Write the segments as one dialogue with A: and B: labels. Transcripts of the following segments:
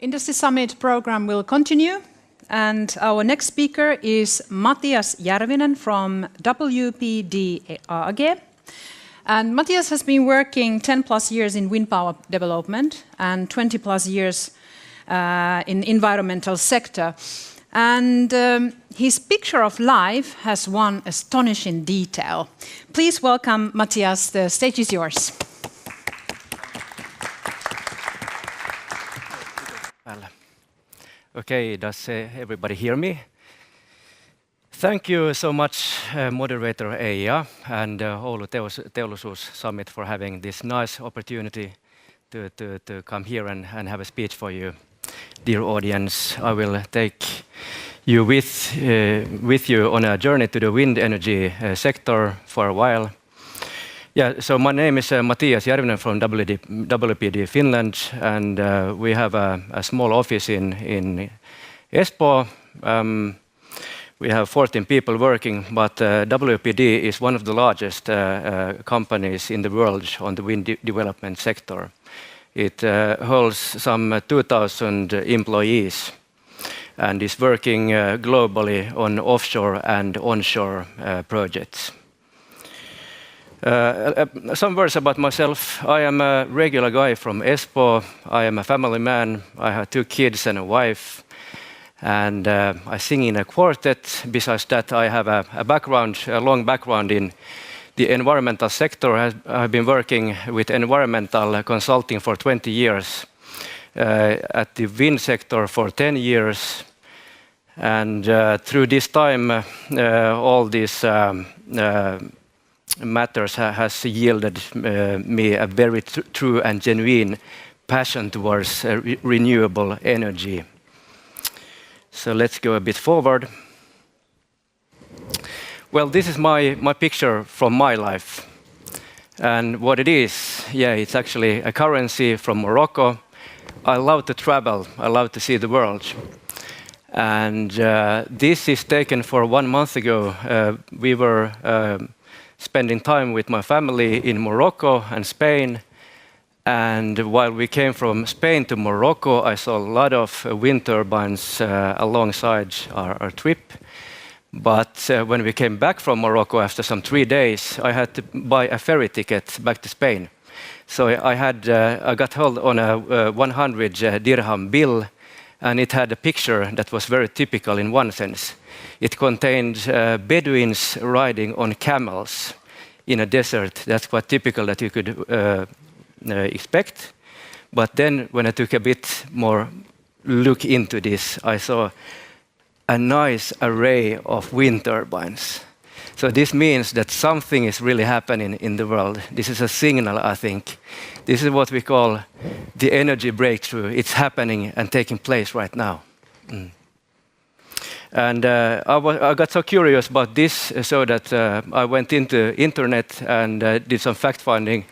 A: Industry Summit program will continue, and our next speaker is Mattias Järvinen from WPD AG. And Mattias has been working 10 plus years in wind power development and 20 plus years in environmental sector. And his picture of life has one astonishing detail. Please welcome Mattias. The stage is yours.
B: Okay, does everybody hear me? Thank you so much, moderator Eija and Oulu Teollisuus Summit for having this nice opportunity to come here and have a speech for you. Dear audience, I will take you with you on a journey to the wind energy sector for a while. Yeah, so my name is Mattias Järvinen from WPD Finland, and we have a small office in Espoo. We have 14 people working, but WPD is one of the largest companies in the world on the wind development sector. It holds some 2,000 employees and is working globally on offshore and onshore projects. Some words about myself. I am a regular guy from Espoo. I am a family man. I have 2 kids and a wife. And I sing in a quartet. Besides that, I have a long background in the environmental sector. I've been working with environmental consulting for 20 years, at the wind sector for 10 years. And through this time, all these matters has yielded me a very true and genuine passion towards renewable energy. So let's go a bit forward. Well, this is my picture from my life. And what it is, yeah, it's actually a currency from Morocco. I love to travel. I love to see the world. And this is taken for 1 month ago. We were spending time with my family in Morocco and Spain. And while we came from Spain to Morocco, I saw a lot of wind turbines alongside our trip. But when we came back from Morocco after some 3 days, I had to buy a ferry ticket back to Spain. So I got hold on a 100 dirham bill, and it had a picture that was very typical in one sense. It contained Bedouins riding on camels in a desert. That's quite typical that you could expect. But then when I took a bit more look into this, I saw a nice array of wind turbines. So this means that something is really happening in the world. This is a signal, I think. This is what we call the energy breakthrough. It's happening and taking place right now. And I got so curious about this so that I went into internet and did some fact finding.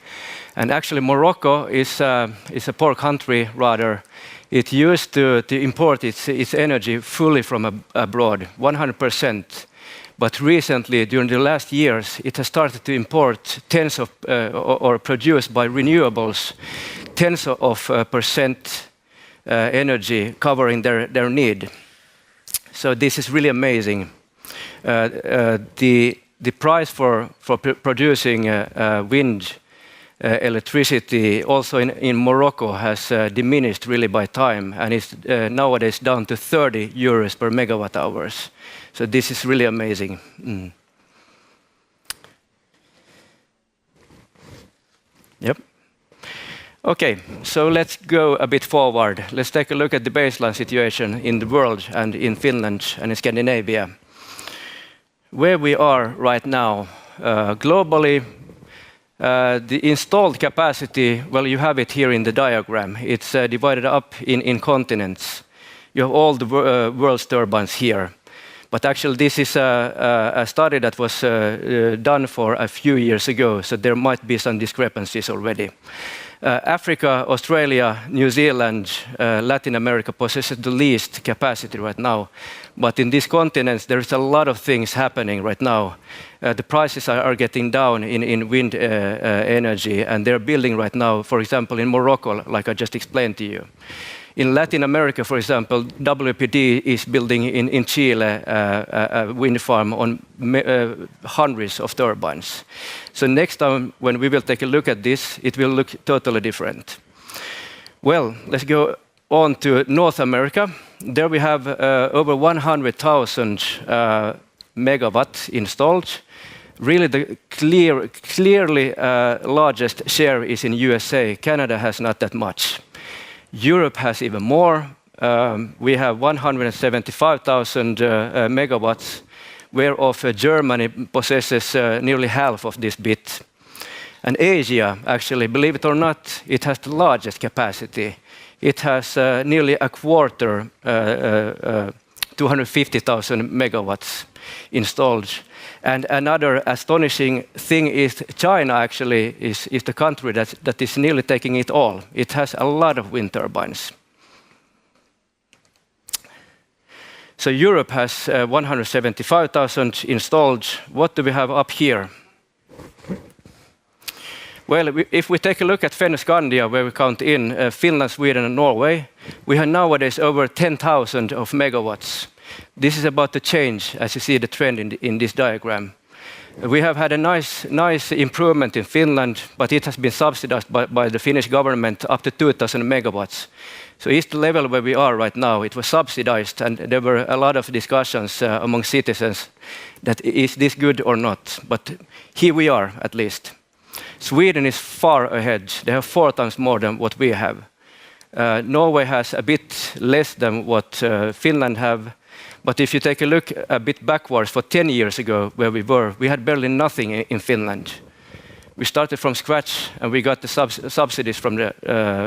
B: And actually Morocco is a poor country, rather. It used to import its energy fully from abroad, 100%. But recently, during the last years, it has started to import tens of, or produce by renewables, tens of percent energy covering their need. So this is really amazing. The price for producing wind electricity also in Morocco has diminished really by time, and it's nowadays down to 30 euros per megawatt hours. So this is really amazing. Yep. Okay, so let's go a bit forward. Let's take a look at the baseline situation in the world and in Finland and in Scandinavia. Where we are right now, globally, the installed capacity, well, you have it here in the diagram. It's divided up in continents. You have all the world's turbines here. But actually, this is a study that was done for a few years ago, so there might be some discrepancies already. Africa, Australia, New Zealand, Latin America possesses the least capacity right now. But in these continents, there is a lot of things happening right now. The prices are getting down in wind energy, and they're building right now, for example, in Morocco, like I just explained to you. In Latin America, for example, WPD is building in Chile a wind farm on hundreds of turbines. So next time when we will take a look at this, it will look totally different. Well, let's go on to North America. There we have over 100,000 megawatts installed. Really, the clearly largest share is in USA. Canada has not that much. Europe has even more. We have 175,000 megawatts, whereof Germany possesses nearly half of this bit. And Asia, actually, believe it or not, it has the largest capacity. It has nearly a quarter, 250,000 megawatts installed. And another astonishing thing is China actually is the country that is nearly taking it all. It has a lot of wind turbines. So Europe has 175,000 installed. What do we have up here? Well, if we take a look at Fennoscandia, where we count in Finland, Sweden and Norway, we have nowadays over 10,000 of megawatts. This is about to change, as you see the trend in this diagram. We have had a nice improvement in Finland, but it has been subsidized by the Finnish government up to 2,000 megawatts. So it's the level where we are right now. It was subsidized, and there were a lot of discussions among citizens that is this good or not. But here we are, at least. Sweden is far ahead. They have 4 times more than what we have. Norway has a bit less than what Finland have. But if you take a look a bit backwards for 10 years ago where we had barely nothing in Finland. We started from scratch and we got the subsidies from the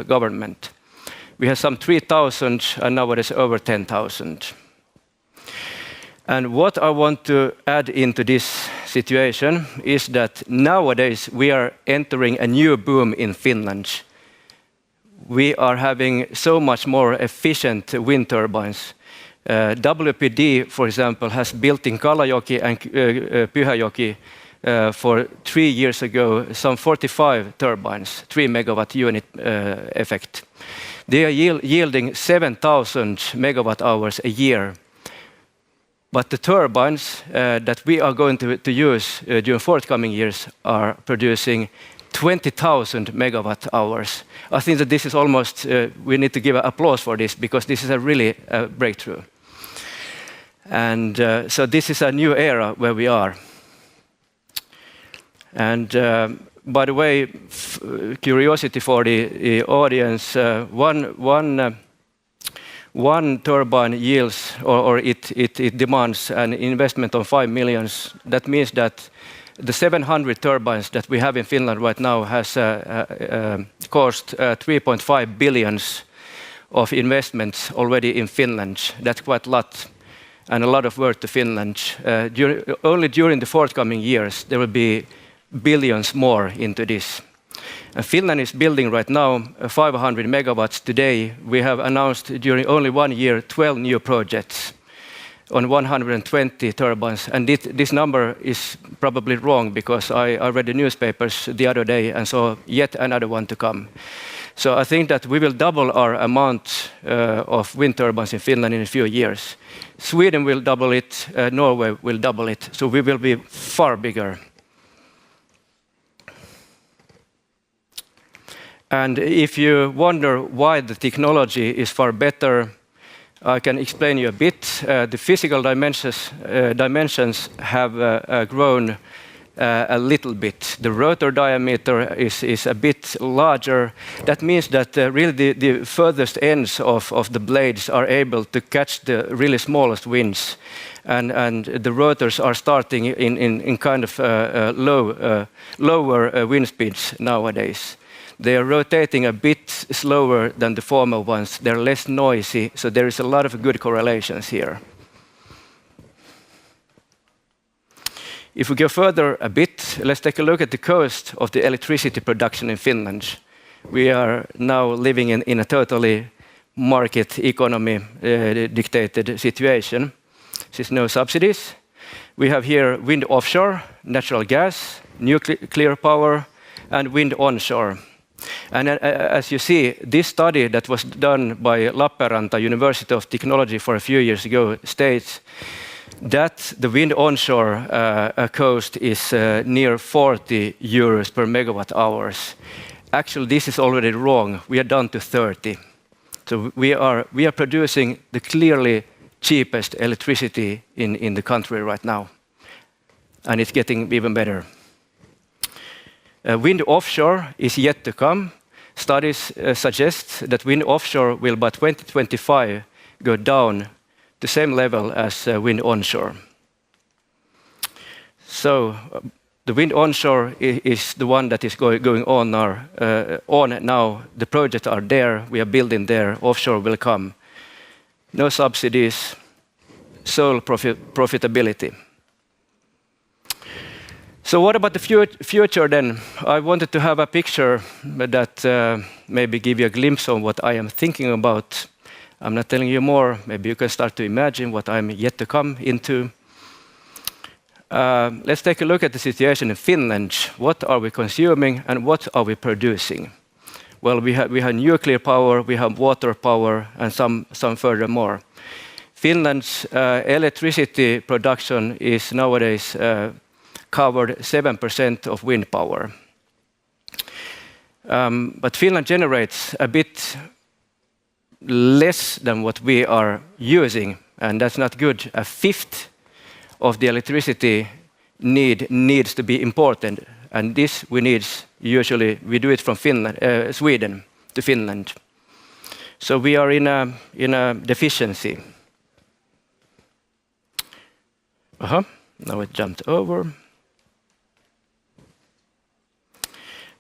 B: government. We had some 3,000 and now it is over 10,000. And what I want to add into this situation is that nowadays we are entering a new boom in Finland. We are having so much more efficient wind turbines. WPD, for example, has built in Kalajoki and Pyhäjoki for 3 years ago some 45 turbines, 3 megawatt unit effect. They are yielding 7,000 megawatt hours a year. But the turbines that we are going to use during forthcoming years are producing 20,000 megawatt hours. I think that this is almost, we need to give an applause for this because this is a really breakthrough. And so this is a new era where we are. And by the way, curiosity for the audience, one turbine yields or it demands an investment of 5 million. That means that the 700 turbines that we have in Finland right now has cost 3.5 billion of investments already in Finland. That's quite a lot, and a lot of work to Finland. Only during the forthcoming years, there will be billions more into this. And Finland is building right now 500 megawatts today. We have announced during only 1 year 12 new projects on 120 turbines. And this number is probably wrong because I read the newspapers the other day and saw yet another one to come. So I think that we will double our amount of wind turbines in Finland in a few years. Sweden will double it, Norway will double it, so we will be far bigger. And if you wonder why the technology is far better, I can explain you a bit. The physical dimensions have grown a little bit. The rotor diameter is a bit larger. That means that really the furthest ends of the blades are able to catch the really smallest winds. And the rotors are starting in kind of lower wind speeds nowadays. They are rotating a bit slower than the former ones. They're less noisy, so there is a lot of good correlations here. If we go further a bit, let's take a look at the cost of the electricity production in Finland. We are now living in a totally market economy dictated situation. There's no subsidies. We have here wind offshore, natural gas, nuclear power, and wind onshore. And as you see, this study that was done by Lappeenranta University of Technology for a few years ago states that the wind onshore cost is near 40 euros per megawatt hours. Actually, this is already wrong. We are down to 30. So we are producing the clearly cheapest electricity in the country right now. And it's getting even better. Wind offshore is yet to come. Studies suggest that wind offshore will by 2025 go down the same level as wind onshore. So the wind onshore is the one that is going on now. The projects are there, we are building there, offshore will come. No subsidies, sole profitability. So what about the future then? I wanted to have a picture that maybe give you a glimpse of what I am thinking about. I'm not telling you more. Maybe you can start to imagine what I'm yet to come into. Let's take a look at the situation in Finland. What are we consuming and what are we producing? Well, we have nuclear power, we have water power, and some furthermore. Finland's electricity production is nowadays covered 7% of wind power. But Finland generates a bit less than what we are using, and that's not good. A fifth of the electricity needs to be imported, and this we do it from Sweden to Finland. So we are in a deficiency. Now it jumped over.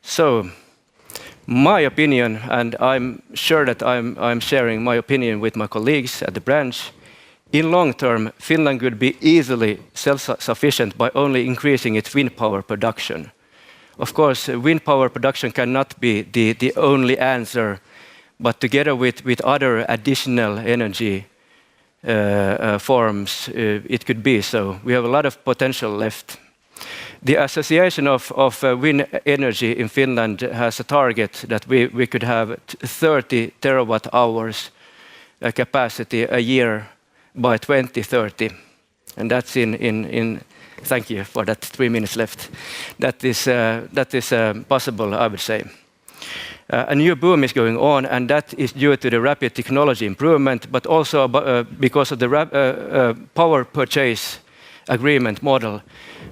B: So, my opinion, and I'm sure that I'm sharing my opinion with my colleagues at the branch, in long term, Finland could be easily self-sufficient by only increasing its wind power production. Of course, wind power production cannot be the only answer, but together with other additional energy forms, it could be so. We have a lot of potential left. The Association of Wind Energy in Finland has a target that we could have 30 terawatt hours capacity a year by 2030. And that's in thank you for that 3 minutes left. That is possible, I would say. A new boom is going on, and that is due to the rapid technology improvement, but also because of the power purchase agreement model.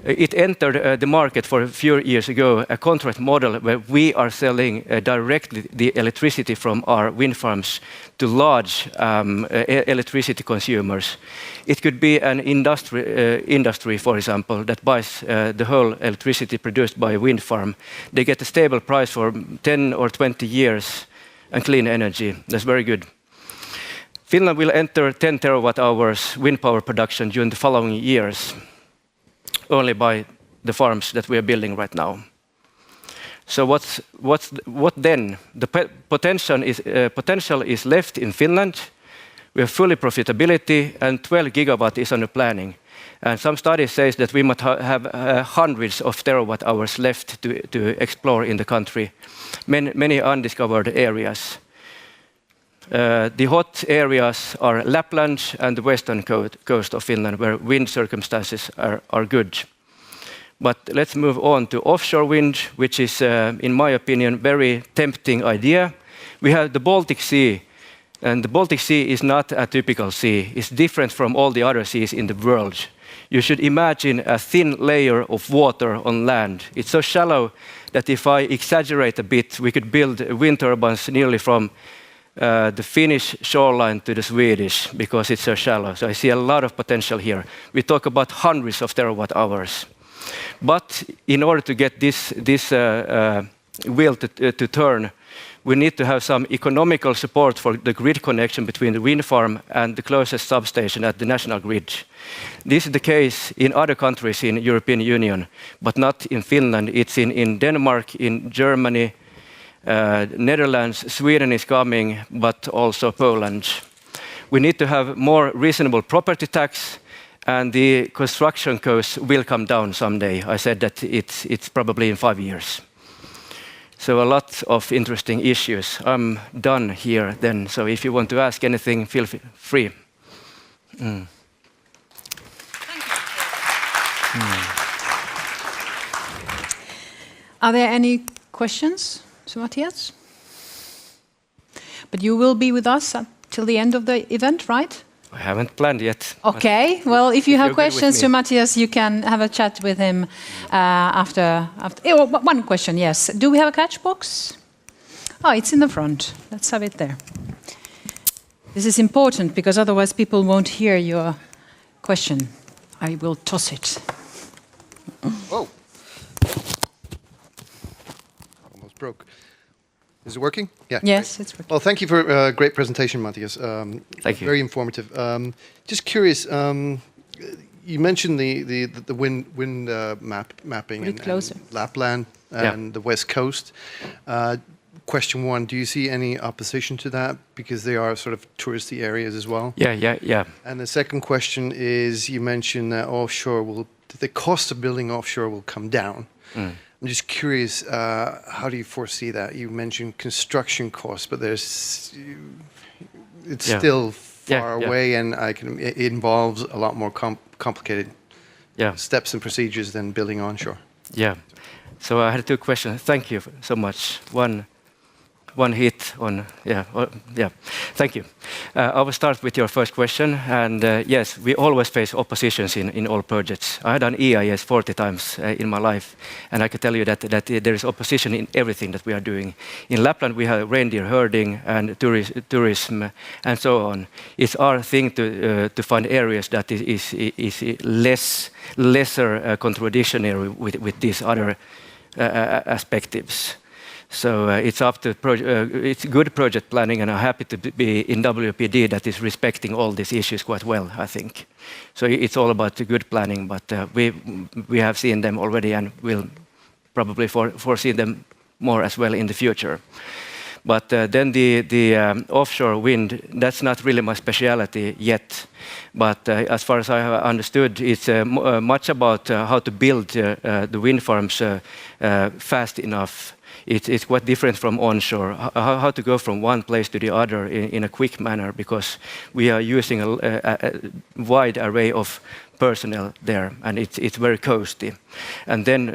B: It entered the market for a few years ago, a contract model where we are selling directly the electricity from our wind farms to large electricity consumers. It could be an industry, for example, that buys the whole electricity produced by a wind farm. They get a stable price for 10 or 20 years and clean energy. That's very good. Finland will enter 10 terawatt hours wind power production during the following years, only by the farms that we are building right now. So what then? The potential is left in Finland. We have fully profitability, and 12 gigawatt is under planning. And some studies say that we might have hundreds of terawatt hours left to explore in the country, many undiscovered areas. The hot areas are Lapland and the western coast of Finland, where wind circumstances are good. But let's move on to offshore wind, which is, in my opinion, very tempting idea. We have the Baltic Sea, and the Baltic Sea is not a typical sea. It's different from all the other seas in the world. You should imagine a thin layer of water on land. It's so shallow that if I exaggerate a bit, we could build wind turbines nearly from the Finnish shoreline to the Swedish, because it's so shallow. So I see a lot of potential here. We talk about hundreds of terawatt hours. But in order to get this wheel to turn, we need to have some economical support for the grid connection between the wind farm and the closest substation at the national grid. This is the case in other countries in the European Union, but not in Finland. It's in Denmark, in Germany, Netherlands, Sweden is coming, but also Poland. We need to have more reasonable property tax, and the construction costs will come down someday. I said that it's probably in 5 years. So a lot of interesting issues. I'm done here then, so if you want to ask anything, feel free. Mm.
A: Are there any questions to Mattias? But you will be with us until the end of the event, right?
B: I haven't planned yet.
A: Okay, well, if you have questions to Mattias, you can have a chat with him after. Oh, one question, yes. Do we have a catch box? Oh, it's in the front. Let's have it there. This is important because otherwise people won't hear your question. I will toss it.
C: Whoa. Almost broke. Is it working? Yeah.
A: Yes,
C: great.
A: it's working.
C: Well, thank you for a great presentation, Mattias.
B: Thank you.
C: Very informative. Just curious, you mentioned the wind mapping and Lapland and the West Coast. Question one, do you see any opposition to that? Because they are sort of touristy areas as well.
B: Yeah.
C: And the second question is, you mentioned that the cost of building offshore will come down. I'm just curious, how do you foresee that? You mentioned construction costs, but it's still far away, and it involves a lot more complicated steps and procedures than building onshore.
B: Yeah. So I had two questions. Thank you so much. One hit on, thank you. I will start with your first question, and yes, we always face oppositions in all projects. I have done EIS 40 times in my life, and I can tell you that there is opposition in everything that we are doing. In Lapland, we have reindeer herding and tourism and so on. It's our thing to find areas that is lesser contradictory with these other aspects. So it's up to it's good project planning, and I'm happy to be in WPD that is respecting all these issues quite well, I think. So it's all about the good planning, but we have seen them already, and will probably foresee them more as well in the future. But then the offshore wind, that's not really my specialty yet. But as far as I have understood, it's much about how to build the wind farms fast enough. It's quite different from onshore, how to go from one place to the other in a quick manner, because we are using a wide array of personnel there, and it's very costly. And then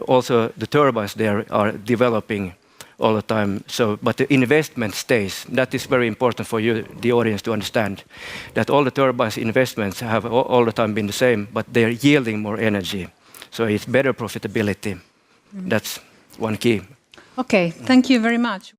B: also the turbines there are developing all the time. So, but the investment stays. That is very important for you, the audience, to understand that all the turbines investments have all the time been the same, but they're yielding more energy. So it's better profitability. That's one key.
A: Okay, thank you very much.